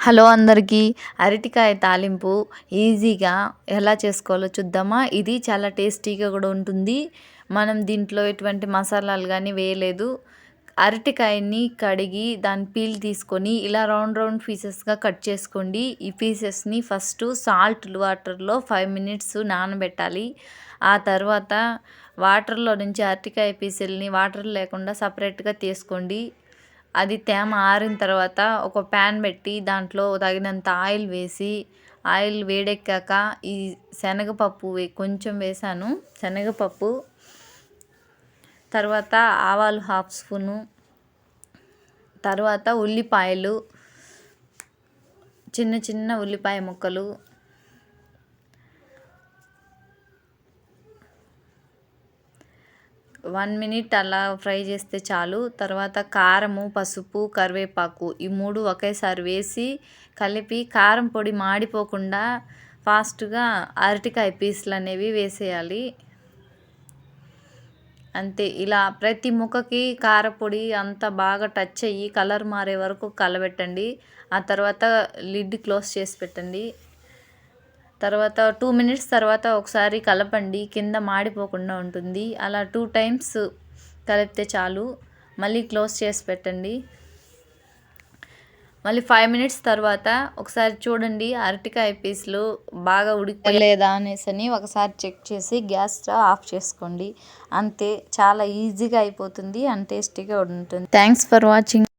Hello అందరికీ. అరటికాయ తాలింపు ఈజీగా ఎలా చేసుకోవాలో చూద్దామా. ఇది చాలా టేస్టీగా కూడా ఉంటుంది. మనం దీంట్లో ఎటువంటి మసాలాలు కానీ వేయలేదు. అరటికాయని కడిగి దాని పీల్ తీసుకొని ఇలా రౌండ్ రౌండ్ పీసెస్గా కట్ చేసుకోండి. ఈ పీసెస్ని ఫస్ట్ సాల్ట్ వాటర్లో 5 మినిట్స్ నానబెట్టాలి. ఆ తర్వాత వాటర్లో నుంచి అరటికాయ పీసుల్ని వాటర్ లేకుండా సపరేట్గా తీసుకోండి. అది తేమ ఆరిన తర్వాత ఒక ప్యాన్ పెట్టి దాంట్లో తగినంత ఆయిల్ వేసి, ఆయిల్ వేడెక్కాక ఈ శనగపప్పు కొంచెం వేసాను. శనగపప్పు తర్వాత ఆవాలు 1/2 స్పూను, తర్వాత ఉల్లిపాయలు, చిన్న చిన్న ఉల్లిపాయ ముక్కలు, వన్ మినిట్ అలా ఫ్రై చేస్తే చాలు. తర్వాత కారము, పసుపు, కరివేపాకు ఈ 3 ఒకేసారి వేసి కలిపి కారం పొడి మాడిపోకుండా ఫాస్ట్గా అరటికాయ పీసులు అనేవి వేసేయాలి. అంతే. ఇలా ప్రతి ముక్కకి కారపొడి అంతా బాగా టచ్ అయ్యి కలర్ మారే వరకు కలబెట్టండి. ఆ తర్వాత లిడ్ క్లోజ్ చేసి పెట్టండి. తర్వాత 2 మినిట్స్ తర్వాత ఒకసారి కలపండి, కింద మాడిపోకుండా ఉంటుంది. అలా 2 టైమ్స్ కలిపితే చాలు. మళ్ళీ క్లోజ్ చేసి పెట్టండి. మళ్ళీ 5 మినిట్స్ తర్వాత ఒకసారి చూడండి అరటికాయ పీసులు బాగా ఉడికిపోలేదా అనేసి ఒకసారి చెక్ చేసి గ్యాస్ ఆఫ్ చేసుకోండి. అంతే, చాలా ఈజీగా అయిపోతుంది అండ్ టేస్టీగా ఉంటుంది. Thanks for watching.